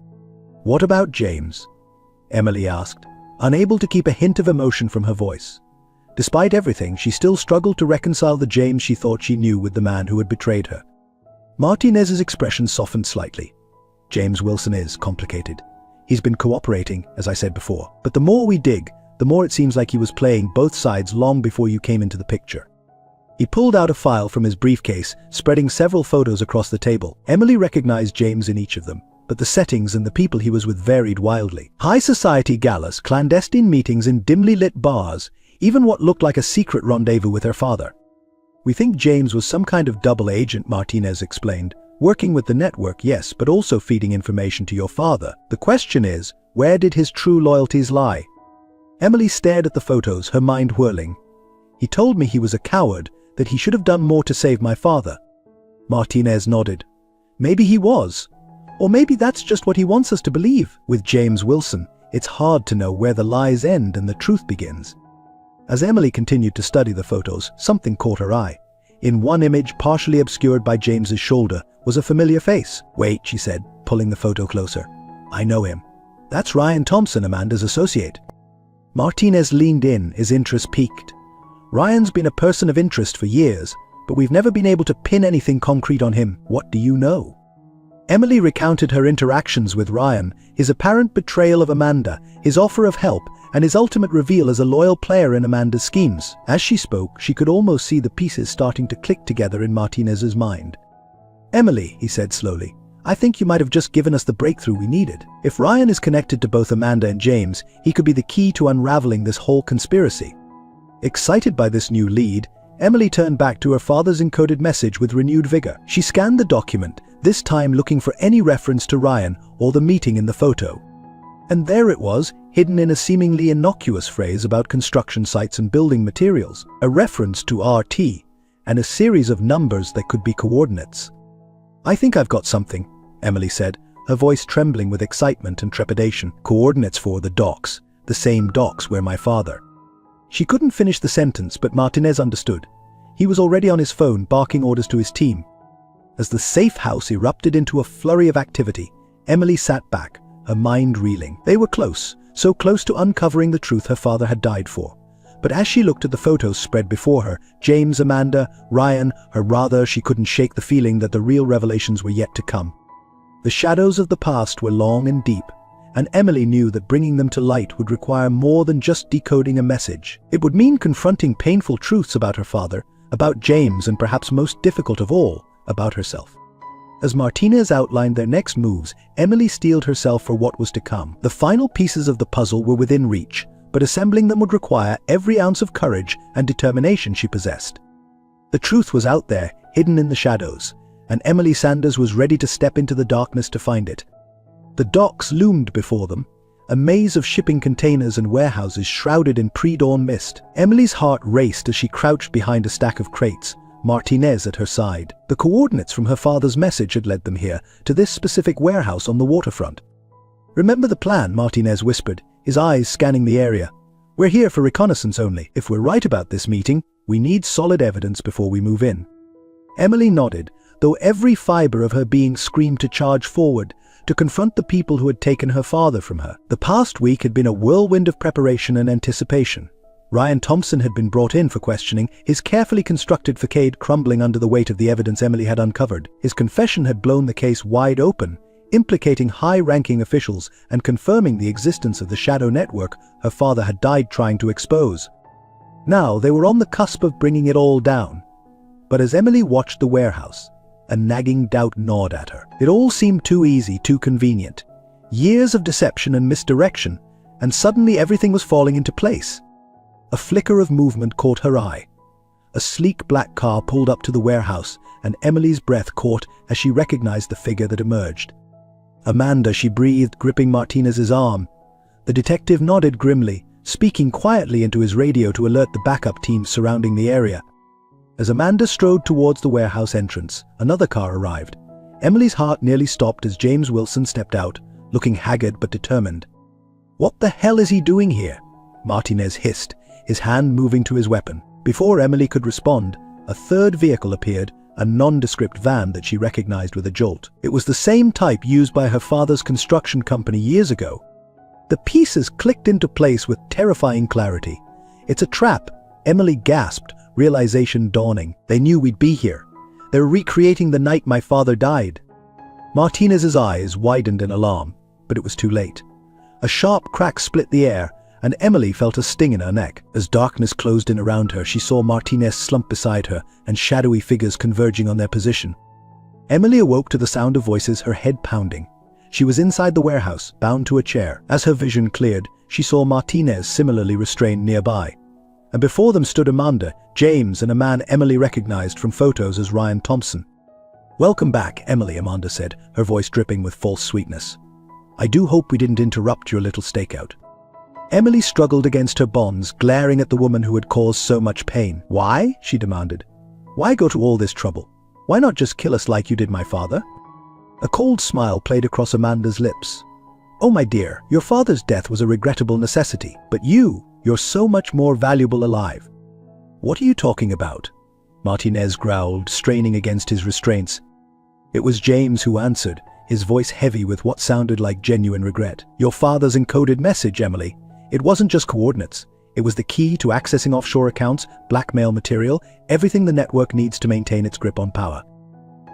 What about James? Emily asked, unable to keep a hint of emotion from her voice. Despite everything, she still struggled to reconcile the James she thought she knew with the man who had betrayed her. Martinez's expression softened slightly. James Wilson is complicated. He's been cooperating, as I said before. But the more we dig, the more it seems like he was playing both sides long before you came into the picture. He pulled out a file from his briefcase, spreading several photos across the table. Emily recognized James in each of them, but the settings and the people he was with varied wildly. High society galas, clandestine meetings in dimly lit bars, even what looked like a secret rendezvous with her father. We think James was some kind of double agent, Martinez explained. Working with the network, yes, but also feeding information to your father. The question is, where did his true loyalties lie? Emily stared at the photos, her mind whirling. He told me he was a coward, that he should have done more to save my father. Martinez nodded. Maybe he was. Or maybe that's just what he wants us to believe. With James Wilson, it's hard to know where the lies end and the truth begins. As Emily continued to study the photos, something caught her eye. In one image, partially obscured by James's shoulder, was a familiar face. Wait, she said, pulling the photo closer. I know him. That's Ryan Thompson, Amanda's associate. Martinez leaned in, his interest piqued. Ryan's been a person of interest for years, but we've never been able to pin anything concrete on him. What do you know? Emily recounted her interactions with Ryan, his apparent betrayal of Amanda, his offer of help, and his ultimate reveal as a loyal player in Amanda's schemes. As she spoke, she could almost see the pieces starting to click together in Martinez's mind. Emily, he said slowly, I think you might have just given us the breakthrough we needed. If Ryan is connected to both Amanda and James, he could be the key to unraveling this whole conspiracy. Excited by this new lead, Emily turned back to her father's encoded message with renewed vigor. She scanned the document, this time looking for any reference to Ryan or the meeting in the photo. And there it was, hidden in a seemingly innocuous phrase about construction sites and building materials, a reference to RT, and a series of numbers that could be coordinates. I think I've got something, Emily said, her voice trembling with excitement and trepidation. Coordinates for the docks, the same docks where my father. She couldn't finish the sentence, but Martinez understood. He was already on his phone, barking orders to his team. As the safe house erupted into a flurry of activity, Emily sat back, her mind reeling. They were close, so close to uncovering the truth her father had died for. But as she looked at the photos spread before her, James, Amanda, Ryan, she couldn't shake the feeling that the real revelations were yet to come. The shadows of the past were long and deep, and Emily knew that bringing them to light would require more than just decoding a message. It would mean confronting painful truths about her father, about James, and perhaps most difficult of all, about herself. As Martinez outlined their next moves, Emily steeled herself for what was to come. The final pieces of the puzzle were within reach, but assembling them would require every ounce of courage and determination she possessed. The truth was out there, hidden in the shadows, and Emily Sanders was ready to step into the darkness to find it. The docks loomed before them, a maze of shipping containers and warehouses shrouded in pre-dawn mist. Emily's heart raced as she crouched behind a stack of crates, Martinez at her side. The coordinates from her father's message had led them here, to this specific warehouse on the waterfront. Remember the plan, Martinez whispered, his eyes scanning the area. We're here for reconnaissance only. If we're right about this meeting, we need solid evidence before we move in. Emily nodded, though every fiber of her being screamed to charge forward, to confront the people who had taken her father from her. The past week had been a whirlwind of preparation and anticipation. Ryan Thompson had been brought in for questioning, his carefully constructed facade crumbling under the weight of the evidence Emily had uncovered. His confession had blown the case wide open, implicating high-ranking officials and confirming the existence of the shadow network her father had died trying to expose. Now they were on the cusp of bringing it all down. But as Emily watched the warehouse, a nagging doubt gnawed at her. It all seemed too easy, too convenient. Years of deception and misdirection, and suddenly everything was falling into place. A flicker of movement caught her eye. A sleek black car pulled up to the warehouse, and Emily's breath caught as she recognized the figure that emerged. Amanda, she breathed, gripping Martinez's arm. The detective nodded grimly, speaking quietly into his radio to alert the backup teams surrounding the area. As Amanda strode towards the warehouse entrance, another car arrived. Emily's heart nearly stopped as James Wilson stepped out, looking haggard but determined. "What the hell is he doing here?" Martinez hissed, his hand moving to his weapon. Before Emily could respond, a third vehicle appeared, a nondescript van that she recognized with a jolt. It was the same type used by her father's construction company years ago. The pieces clicked into place with terrifying clarity. "It's a trap," Emily gasped, realization dawning. "They knew we'd be here. They're recreating the night my father died." Martinez's eyes widened in alarm, but it was too late. A sharp crack split the air, and Emily felt a sting in her neck. As darkness closed in around her, she saw Martinez slump beside her and shadowy figures converging on their position. Emily awoke to the sound of voices, her head pounding. She was inside the warehouse, bound to a chair. As her vision cleared, she saw Martinez similarly restrained nearby. And before them stood Amanda, James, and a man Emily recognized from photos as Ryan Thompson. "Welcome back, Emily," Amanda said, her voice dripping with false sweetness. "I do hope we didn't interrupt your little stakeout." Emily struggled against her bonds, glaring at the woman who had caused so much pain. "Why?" she demanded. "Why go to all this trouble? Why not just kill us like you did my father?" A cold smile played across Amanda's lips. "Oh, my dear, your father's death was a regrettable necessity, but you're so much more valuable alive." "What are you talking about?" Martinez growled, straining against his restraints. It was James who answered, his voice heavy with what sounded like genuine regret. "Your father's encoded message, Emily. It wasn't just coordinates. It was the key to accessing offshore accounts, blackmail material, everything the network needs to maintain its grip on power."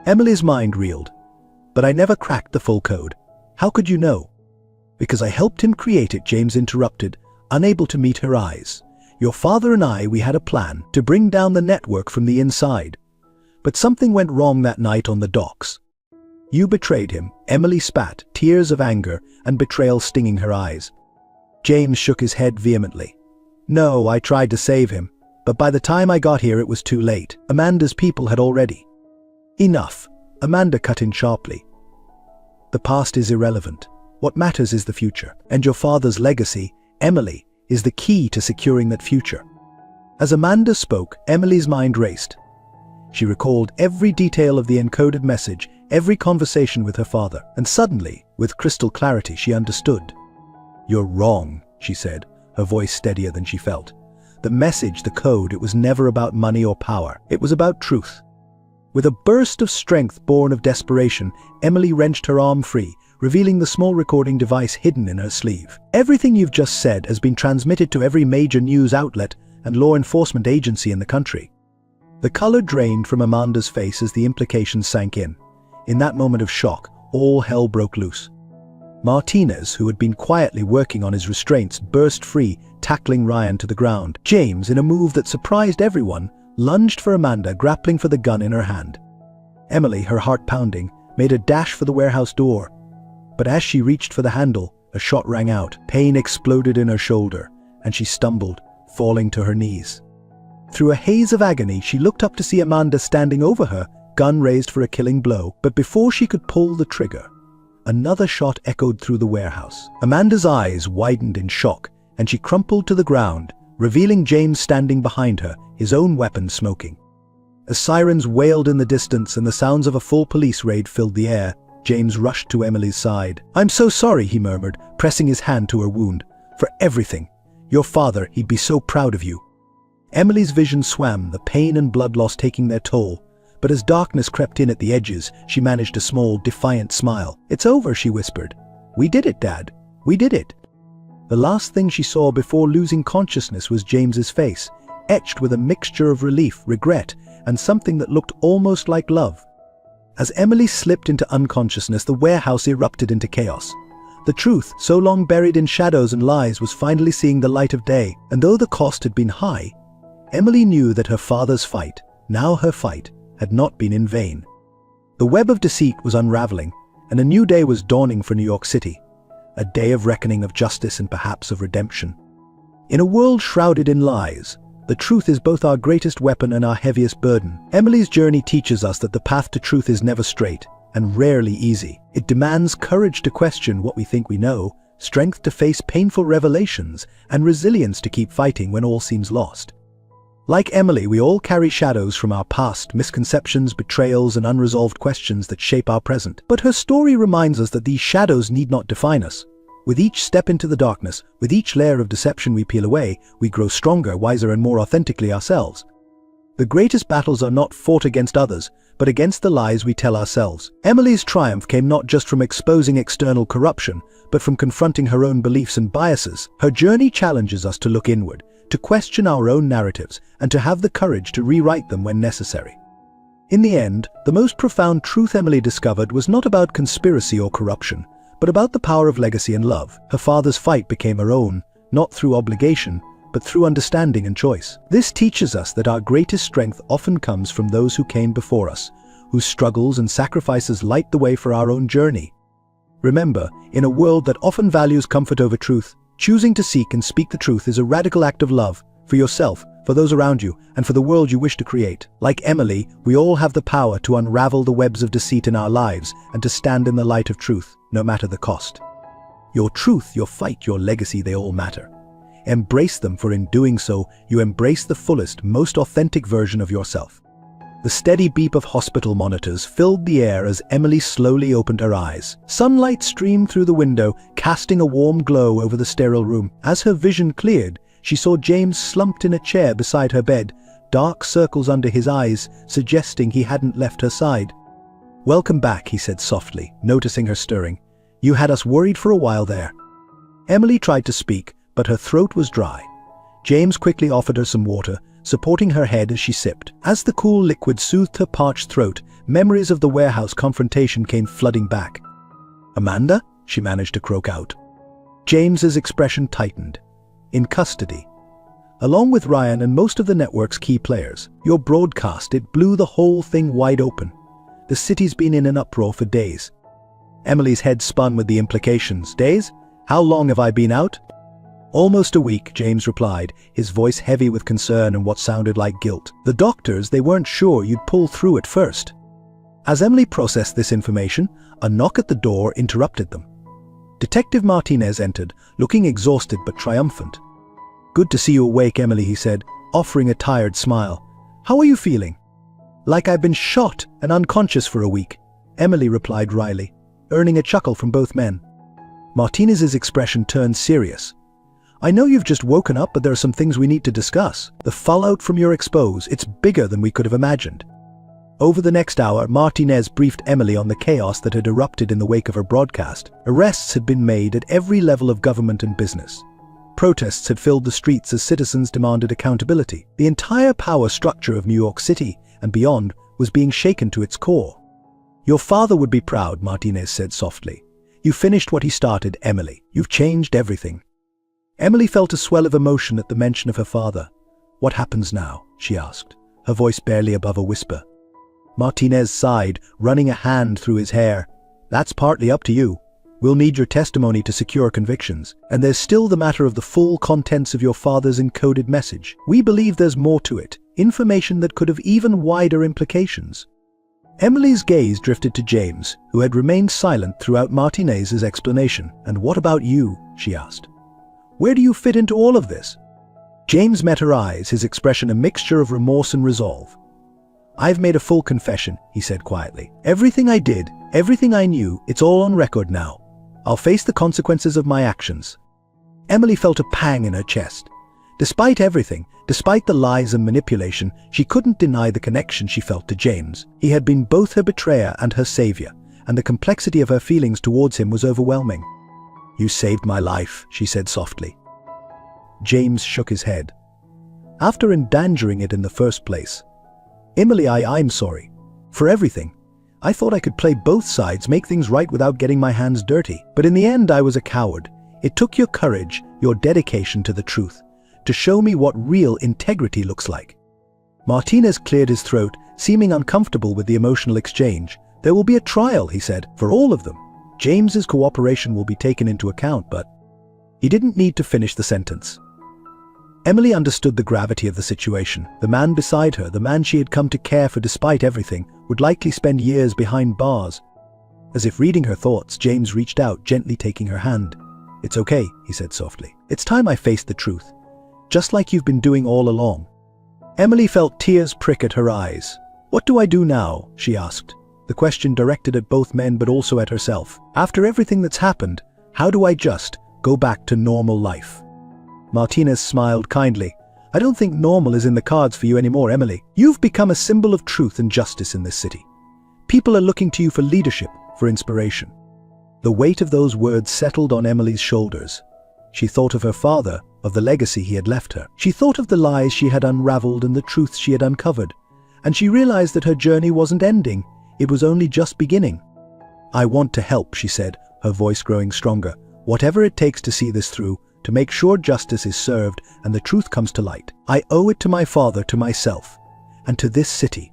Emily's mind reeled. "But I never cracked the full code. How could you know?" "Because I helped him create it," James interrupted, unable to meet her eyes. "Your father and we had a plan to bring down the network from the inside. But something went wrong that night on the docks. You betrayed him." Emily spat, tears of anger and betrayal stinging her eyes. James shook his head vehemently. "No, I tried to save him, but by the time I got here it was too late. Amanda's people had already—" "Enough," Amanda cut in sharply. "The past is irrelevant. What matters is the future, and your father's legacy, Emily, is the key to securing that future." As Amanda spoke, Emily's mind raced. She recalled every detail of the encoded message, every conversation with her father, and suddenly, with crystal clarity, she understood. "You're wrong," she said, her voice steadier than she felt. "The message, the code, it was never about money or power. It was about truth." With a burst of strength born of desperation, Emily wrenched her arm free, revealing the small recording device hidden in her sleeve. "Everything you've just said has been transmitted to every major news outlet and law enforcement agency in the country." The color drained from Amanda's face as the implications sank in. In that moment of shock, all hell broke loose. Martinez, who had been quietly working on his restraints, burst free, tackling Ryan to the ground. James, in a move that surprised everyone, lunged for Amanda, grappling for the gun in her hand. Emily, her heart pounding, made a dash for the warehouse door. But as she reached for the handle, a shot rang out. Pain exploded in her shoulder, and she stumbled, falling to her knees. Through a haze of agony, she looked up to see Amanda standing over her, gun raised for a killing blow. But before she could pull the trigger, another shot echoed through the warehouse. Amanda's eyes widened in shock, and she crumpled to the ground, revealing James standing behind her, his own weapon smoking. As sirens wailed in the distance and the sounds of a full police raid filled the air, James rushed to Emily's side. "I'm so sorry," he murmured, pressing his hand to her wound. "For everything. Your father, he'd be so proud of you." Emily's vision swam, the pain and blood loss taking their toll. But as darkness crept in at the edges, she managed a small, defiant smile. "It's over," she whispered. "We did it, Dad. We did it." The last thing she saw before losing consciousness was James's face, etched with a mixture of relief, regret, and something that looked almost like love. As Emily slipped into unconsciousness, the warehouse erupted into chaos. The truth, so long buried in shadows and lies, was finally seeing the light of day, and though the cost had been high, Emily knew that her father's fight, now her fight, had not been in vain. The web of deceit was unraveling, and a new day was dawning for New York City, a day of reckoning, of justice, and perhaps of redemption. In a world shrouded in lies, the truth is both our greatest weapon and our heaviest burden. Emily's journey teaches us that the path to truth is never straight, and rarely easy. It demands courage to question what we think we know, strength to face painful revelations, and resilience to keep fighting when all seems lost. Like Emily, we all carry shadows from our past, misconceptions, betrayals, and unresolved questions that shape our present. But her story reminds us that these shadows need not define us. With each step into the darkness, with each layer of deception we peel away, we grow stronger, wiser, and more authentically ourselves. The greatest battles are not fought against others, but against the lies we tell ourselves. Emily's triumph came not just from exposing external corruption, but from confronting her own beliefs and biases. Her journey challenges us to look inward, to question our own narratives, and to have the courage to rewrite them when necessary. In the end, the most profound truth Emily discovered was not about conspiracy or corruption, but about the power of legacy and love. Her father's fight became her own, not through obligation, but through understanding and choice. This teaches us that our greatest strength often comes from those who came before us, whose struggles and sacrifices light the way for our own journey. Remember, in a world that often values comfort over truth, choosing to seek and speak the truth is a radical act of love, for yourself, for those around you, and for the world you wish to create. Like Emily, we all have the power to unravel the webs of deceit in our lives and to stand in the light of truth, no matter the cost. Your truth, your fight, your legacy, they all matter. Embrace them, for in doing so, you embrace the fullest, most authentic version of yourself. The steady beep of hospital monitors filled the air as Emily slowly opened her eyes. Sunlight streamed through the window, casting a warm glow over the sterile room. As her vision cleared, she saw James slumped in a chair beside her bed, dark circles under his eyes, suggesting he hadn't left her side. "Welcome back," he said softly, noticing her stirring. "You had us worried for a while there." Emily tried to speak, but her throat was dry. James quickly offered her some water, supporting her head as she sipped. As the cool liquid soothed her parched throat, memories of the warehouse confrontation came flooding back. "Amanda?" she managed to croak out. James's expression tightened. "In custody. Along with Ryan and most of the network's key players. Your broadcast, it blew the whole thing wide open. The city's been in an uproar for days." Emily's head spun with the implications. "Days? How long have I been out?" "Almost a week," James replied, his voice heavy with concern and what sounded like guilt. "The doctors, they weren't sure you'd pull through at first." As Emily processed this information, a knock at the door interrupted them. Detective Martinez entered, looking exhausted but triumphant. "Good to see you awake, Emily," he said, offering a tired smile. "How are you feeling?" "Like I've been shot and unconscious for a week," Emily replied wryly, earning a chuckle from both men. Martinez's expression turned serious. "I know you've just woken up, but there are some things we need to discuss. The fallout from your expose, it's bigger than we could have imagined." Over the next hour, Martinez briefed Emily on the chaos that had erupted in the wake of her broadcast. Arrests had been made at every level of government and business. Protests had filled the streets as citizens demanded accountability. The entire power structure of New York City and beyond was being shaken to its core. "Your father would be proud," Martinez said softly. "You finished what he started, Emily. You've changed everything." Emily felt a swell of emotion at the mention of her father. "What happens now?" she asked, her voice barely above a whisper. Martinez sighed, running a hand through his hair. "That's partly up to you. We'll need your testimony to secure convictions. And there's still the matter of the full contents of your father's encoded message. We believe there's more to it, information that could have even wider implications." Emily's gaze drifted to James, who had remained silent throughout Martinez's explanation. "And what about you?" she asked. "Where do you fit into all of this?" James met her eyes, his expression a mixture of remorse and resolve. "I've made a full confession," he said quietly. "Everything I did, everything I knew, it's all on record now. I'll face the consequences of my actions." Emily felt a pang in her chest. Despite everything, despite the lies and manipulation, she couldn't deny the connection she felt to James. He had been both her betrayer and her savior, and the complexity of her feelings towards him was overwhelming. "You saved my life," she said softly. James shook his head. "After endangering it in the first place. Emily, I'm sorry. For everything. I thought I could play both sides, make things right without getting my hands dirty. But in the end, I was a coward. It took your courage, your dedication to the truth, to show me what real integrity looks like." Martinez cleared his throat, seeming uncomfortable with the emotional exchange. "There will be a trial," he said, "for all of them. James's cooperation will be taken into account, but..." He didn't need to finish the sentence. Emily understood the gravity of the situation. The man beside her, the man she had come to care for despite everything, would likely spend years behind bars. As if reading her thoughts, James reached out, gently taking her hand. "It's okay," he said softly. "It's time I faced the truth. Just like you've been doing all along." Emily felt tears prick at her eyes. "What do I do now?" she asked, the question directed at both men but also at herself. "After everything that's happened, how do I just go back to normal life?" Martinez smiled kindly. "I don't think normal is in the cards for you anymore, Emily. You've become a symbol of truth and justice in this city. People are looking to you for leadership, for inspiration." The weight of those words settled on Emily's shoulders. She thought of her father, of the legacy he had left her. She thought of the lies she had unraveled and the truths she had uncovered. And she realized that her journey wasn't ending, it was only just beginning. "I want to help," she said, her voice growing stronger. "Whatever it takes to see this through, to make sure justice is served and the truth comes to light. I owe it to my father, to myself, and to this city."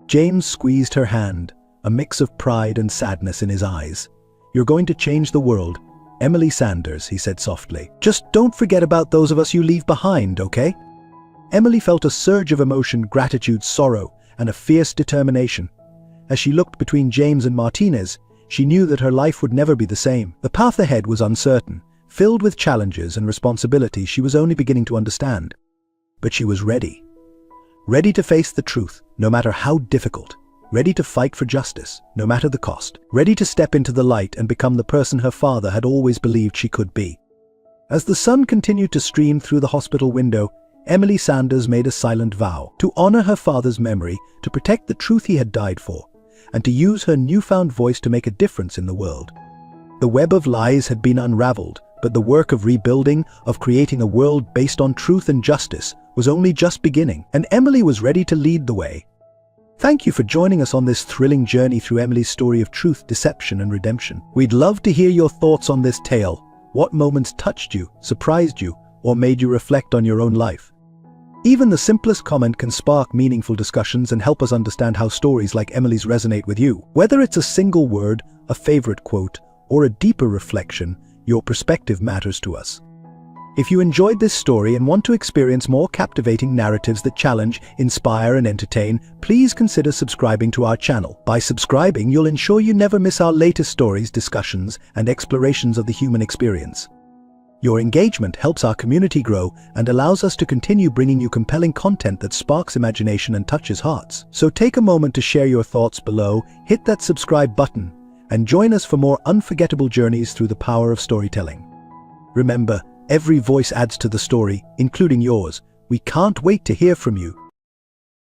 James squeezed her hand, a mix of pride and sadness in his eyes. "You're going to change the world, Emily Sanders," he said softly. "Just don't forget about those of us you leave behind, okay?" Emily felt a surge of emotion, gratitude, sorrow, and a fierce determination. As she looked between James and Martinez, she knew that her life would never be the same. The path ahead was uncertain, filled with challenges and responsibilities she was only beginning to understand. But she was ready. Ready to face the truth, no matter how difficult. Ready to fight for justice, no matter the cost. Ready to step into the light and become the person her father had always believed she could be. As the sun continued to stream through the hospital window, Emily Sanders made a silent vow to honor her father's memory, to protect the truth he had died for, and to use her newfound voice to make a difference in the world. The web of lies had been unraveled, but the work of rebuilding, of creating a world based on truth and justice, was only just beginning, and Emily was ready to lead the way. Thank you for joining us on this thrilling journey through Emily's story of truth, deception, and redemption. We'd love to hear your thoughts on this tale. What moments touched you, surprised you, or made you reflect on your own life? Even the simplest comment can spark meaningful discussions and help us understand how stories like Emily's resonate with you. Whether it's a single word, a favorite quote, or a deeper reflection, your perspective matters to us. If you enjoyed this story and want to experience more captivating narratives that challenge, inspire, and entertain, please consider subscribing to our channel. By subscribing, you'll ensure you never miss our latest stories, discussions, and explorations of the human experience. Your engagement helps our community grow and allows us to continue bringing you compelling content that sparks imagination and touches hearts. So take a moment to share your thoughts below, hit that subscribe button, and join us for more unforgettable journeys through the power of storytelling. Remember, every voice adds to the story, including yours. We can't wait to hear from you.